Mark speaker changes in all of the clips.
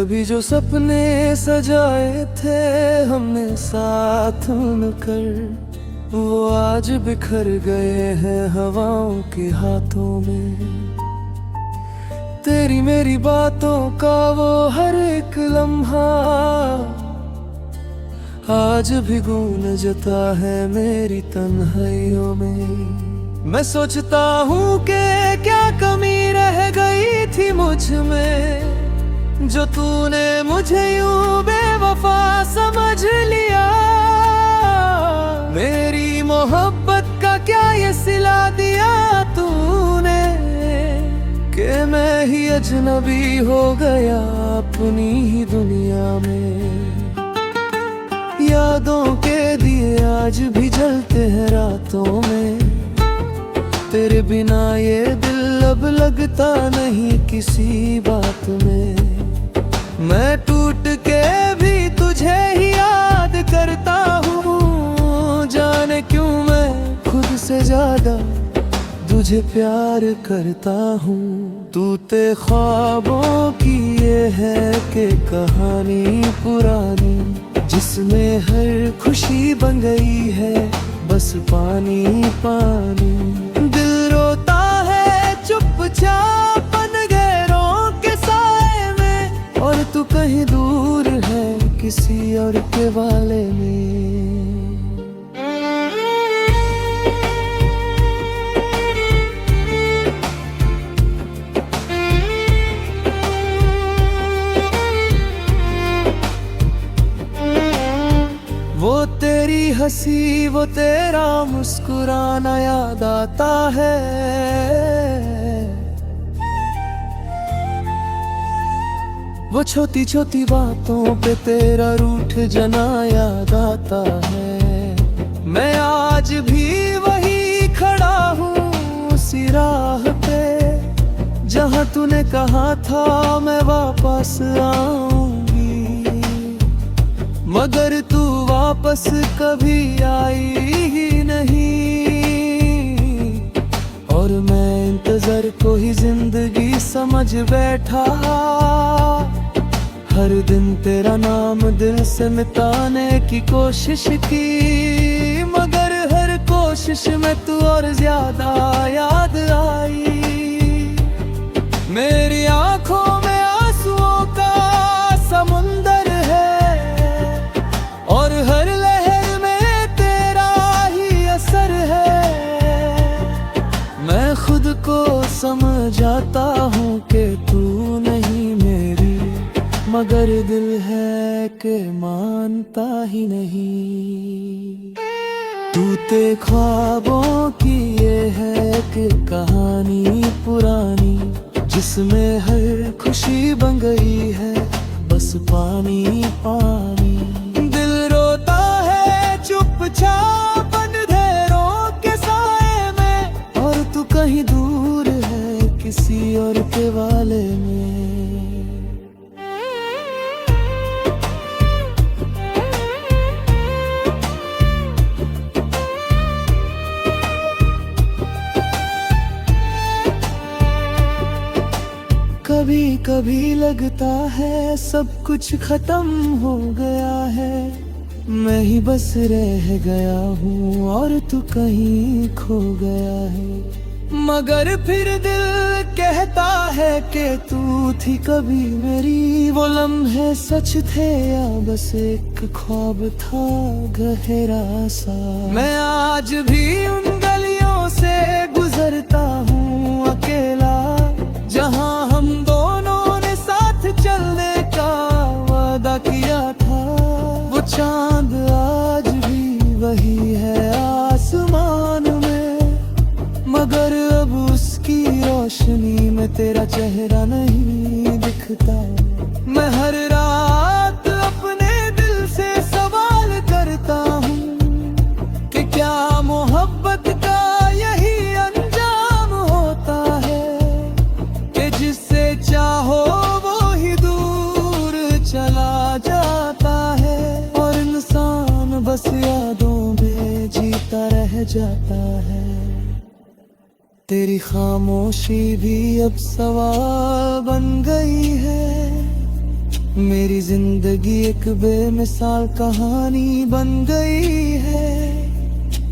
Speaker 1: कभी जो सपने सजाए थे हमने साथ मिलकर, वो आज बिखर गए हैं हवाओं के हाथों में। तेरी मेरी बातों का वो हर एक लम्हा आज भी गूंजता है मेरी तन्हाइयों में। मैं सोचता हूँ कि क्या कमी रह गई थी मुझ में, जो तूने मुझे यूं बेवफा समझ लिया। मेरी मोहब्बत का क्या ये सिला दिया तूने, कि मैं ही अजनबी हो गया अपनी ही दुनिया में। यादों के दिए आज भी जलते हैं रातों में, तेरे बिना ये दिल अब लगता नहीं किसी बात में। मैं टूट के भी तुझे ही याद करता हूँ, जाने क्यों मैं खुद से ज्यादा तुझे प्यार करता हूँ। तूते ख्वाबों की ये है कि कहानी पुरानी, जिसमें हर खुशी बन गई है बस पानी पानी। दिल रोता है चुपचाप अंधेरों के साए में, और तू कहीं दूर है किसी और के वाले में। वो तेरी हंसी वो तेरा मुस्कुराना याद आता है, वो छोटी छोटी बातों पे तेरा रूठ जाना याद आता है। मैं आज भी वही खड़ा हूँ उसी राह पे, जहाँ तूने कहा था मैं वापस आऊंगी, मगर तू वापस कभी आई ही नहीं। और मैं इंतजार को ही जिंदगी समझ बैठा, हर दिन तेरा नाम दिल से मिटाने की कोशिश की, मगर हर कोशिश में तू और ज्यादा याद आई। मेरी आंखों में आंसुओं का समुंदर है, और हर लहर में तेरा ही असर है। मैं खुद को समझाता हूँ कि तू नहीं मेरी, मगर दिल है कि मानता ही नहीं। टूटे ख्वाबों की ये है कि कहानी पुरानी, जिसमें हर खुशी बन गई है बस पानी पानी। दिल रोता है चुपचाप अंधेरों के साए में, और तू कहीं दूर है किसी और के वाले में। कभी कभी लगता है सब कुछ खत्म हो गया है, मैं ही बस रह गया हूँ और तू कहीं खो गया है। मगर फिर दिल कहता है कि तू थी कभी मेरी, वो लम्हे सच थे या बस एक ख्वाब था गहरा सा। मैं आज भी उन गलियों से गुजरता हूँ अकेला, जहाँ हम दोनों ने साथ चलने का वादा किया था। वो चांद आज भी वही है आसमान में, मगर अब उसकी रोशनी में तेरा चेहरा नहीं दिखता। मैं हर रात अपने दिल से सवाल करता हूँ कि क्या मोहब्बत का यही अंजाम होता है, कि जिससे चाहो वो ही दूर चला जाता है, और इंसान बस यादों में जीता रह जाता है। तेरी खामोशी भी अब सवाल बन गई है, मेरी जिंदगी एक बेमिसाल कहानी बन गई है।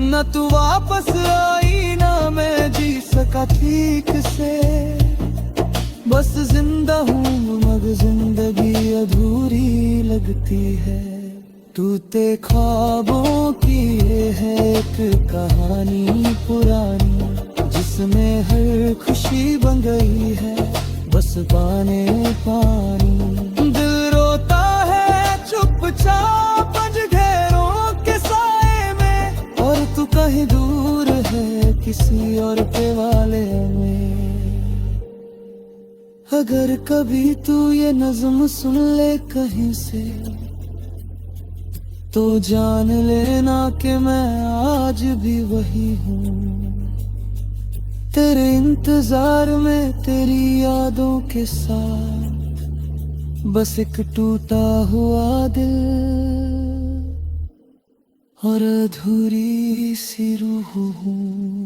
Speaker 1: न तू वापस आई ना मैं जी सका ठीक से। बस जिंदा हूँ मगर जिंदगी अधूरी लगती है। टूटे ख्वाबों की ये है एक कहानी पुरानी, जिसमें हर खुशी बन गई है बस पानी पानी। दिल रोता है चुपचाप अंधेरों के साए में, और तू कहीं दूर है किसी और के वाले में। अगर कभी तू ये नज़्म सुन ले कहीं से, तो जान लेना कि मैं आज भी वही हूँ, तेरे इंतजार में तेरी यादों के साथ। बस एक टूटा हुआ दिल और अधूरी सी रूह हूँ।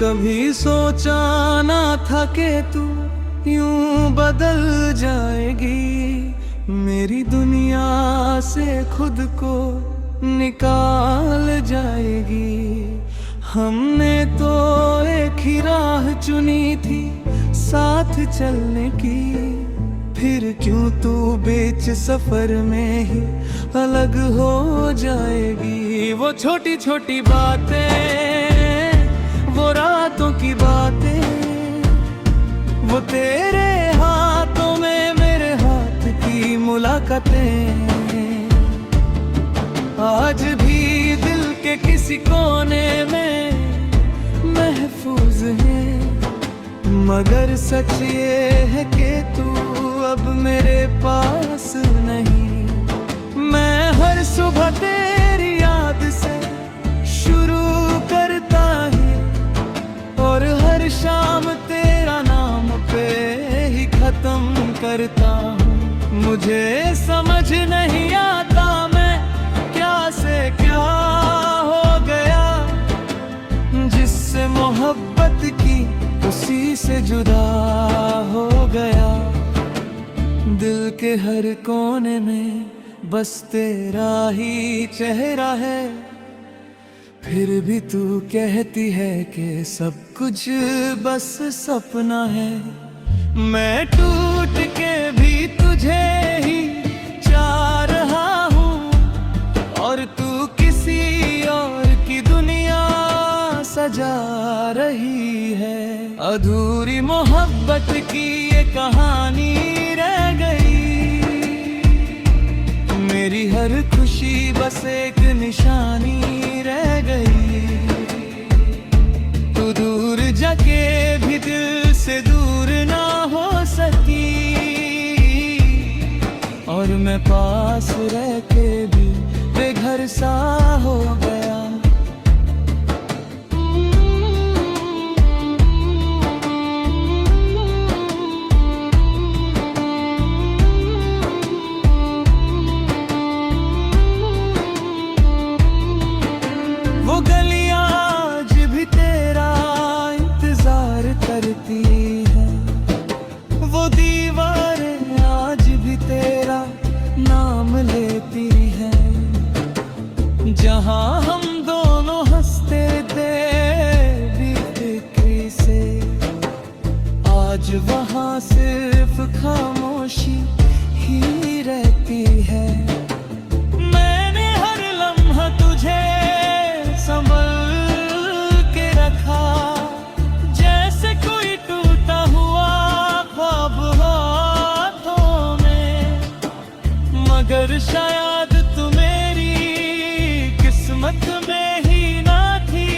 Speaker 1: कभी सोचा ना था कि तू यूं बदल जाएगी, मेरी दुनिया से खुद को निकाल जाएगी। हमने तो एक ही राह चुनी थी साथ चलने की, फिर क्यों तू बीच सफर में ही अलग हो जाएगी। वो छोटी छोटी बातें, वो रातों की बातें, वो तेरे हाथों में मेरे हाथ की मुलाकातें, आज भी दिल के किसी कोने में महफूज है। मगर सच ये है कि तू अब मेरे पास नहीं। मैं हर सुबह तेरी याद से शुरू करता है, और हर शाम तेरा नाम पे ही खत्म करता हूँ। मुझे समझ नहीं आता मैं क्या से क्या हो गया, जिससे मोहब्बत की उसी से जुदा हो गया। दिल के हर कोने में बस तेरा ही चेहरा है, फिर भी तू कहती है कि सब कुछ बस सपना है। मैं टूट के भी तुझे ही चाह रहा हूँ, और तू किसी और की दुनिया सजा रही है। अधूरी मोहब्बत की ये कहानी रह गई, मेरी हर खुशी बस एक निशानी रह गई। तू दूर जाके भी दिल से दूर ना हो सकी, और मैं पास रह के भी बेघर सा हो गया। वो गलियां आज भी तेरा इंतजार करती हैं, वो दीवारें आज भी तेरा नाम लेती हैं। जहां हम दोनों हंसते थे बेफिक्री से, आज वहां सिर्फ खामोशी ही रहती है। मैंने हर लम्हा तुझे संभल के रखा, जैसे कोई टूटा हुआ ख्वाब हाथों में, मगर शायद तू मेरी किस्मत में ही ना थी,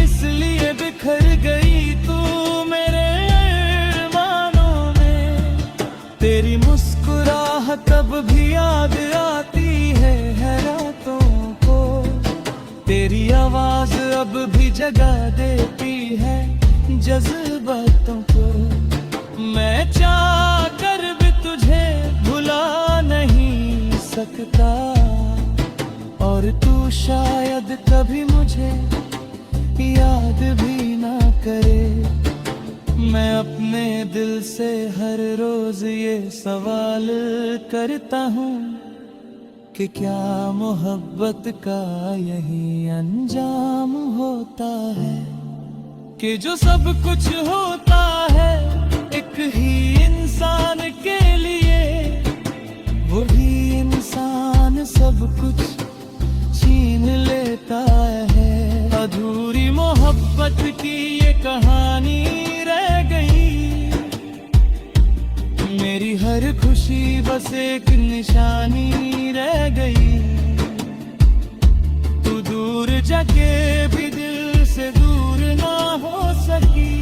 Speaker 1: इसलिए बिखर गई तू मेरे अरमानों में। भी याद आती है रातों को, तेरी आवाज अब भी जगा देती है जज्बातों को। मैं चाह कर भी तुझे भुला नहीं सकता, और तू शायद कभी मुझे याद भी ना करे। मैं अपने दिल से हर रोज ये सवाल करता हूँ कि क्या मोहब्बत का यही अंजाम होता है, कि जो सब कुछ होता है एक ही इंसान के लिए, वो भी इंसान सब कुछ छीन लेता है। अधूरी मोहब्बत की ये कहानी रह गई, मेरी हर खुशी बस एक निशानी रह गई। तू दूर जाके भी दिल से दूर ना हो सकी,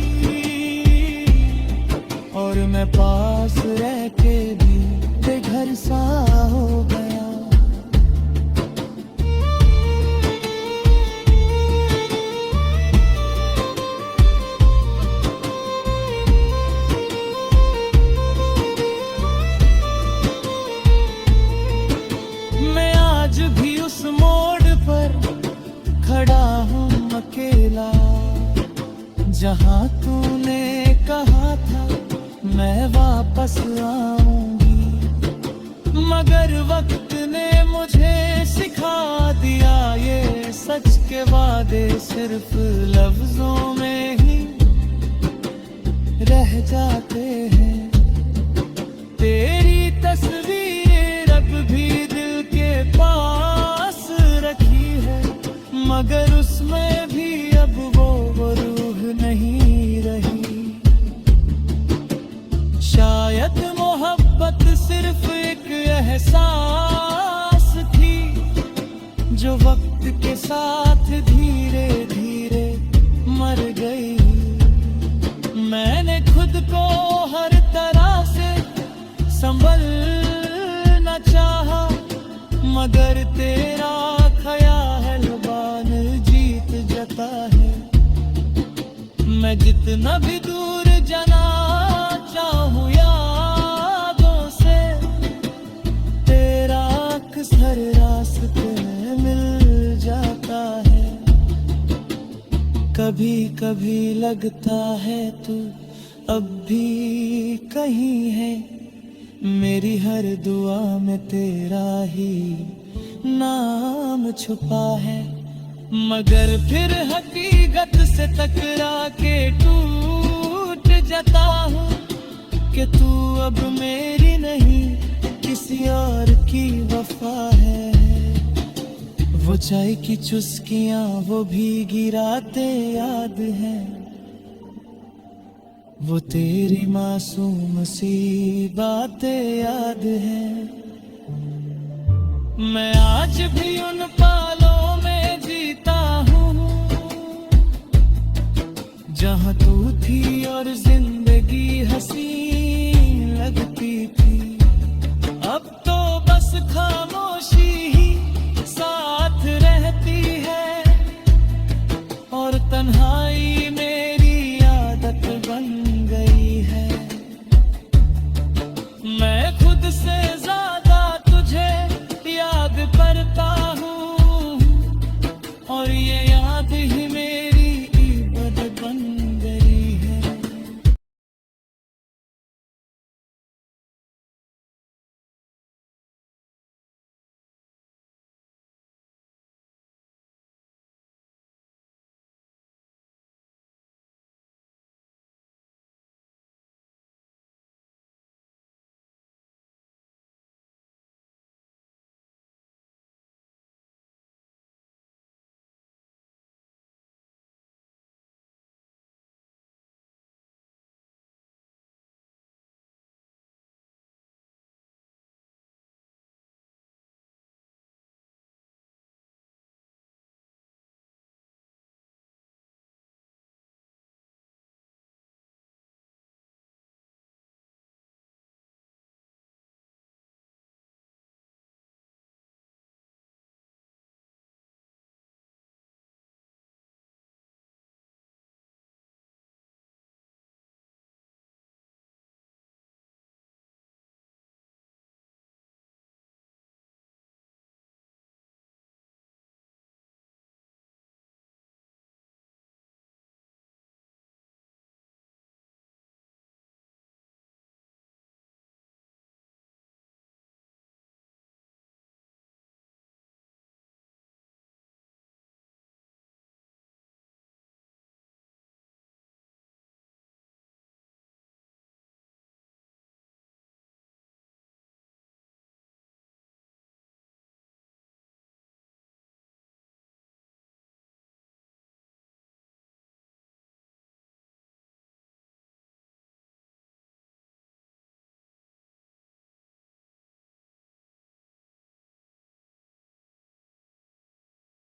Speaker 1: और मैं पास रह के भी बेघर सा हो गया। मैं आज भी उस मोड़ पर खड़ा हूँ अकेला, जहाँ तूने कहा था मैं वापस आऊंगी, मगर वक्त ने मुझे सिखा दिया ये सच के वादे सिर्फ लफ्जों में ही रह जाते हैं। तेरी तस्वीर अब भी दिल के पास रखी है, मगर उसमें भी अब वो रूह नहीं रही। शायद मोहब्बत सिर्फ एक एहसास थी, जो वक्त के साथ धीरे धीरे मर गई। मैंने खुद को हर तरह से संभलना चाहा, मगर तेरा ख्याल बान जीत जाता है। मैं जितना भी दूर जाना चाहूँ यादों से, तेरा अक्सर रास्ते मिल जाता है। कभी कभी लगता है तू अब भी कहीं है, मेरी हर दुआ में तेरा ही नाम छुपा है। मगर फिर हकीकत से टकरा के टूट जाता हूँ कि तू अब मेरी नहीं किसी और की वफा है। वो चाय की चुस्कियाँ वो भीगी रातें याद हैं, वो तेरी मासूम सी बातें याद हैं। मैं आज भी उन पालों में जीता हूँ जहाँ तू थी और जिंदगी हसीन लगती थी। अब तो बस खामोश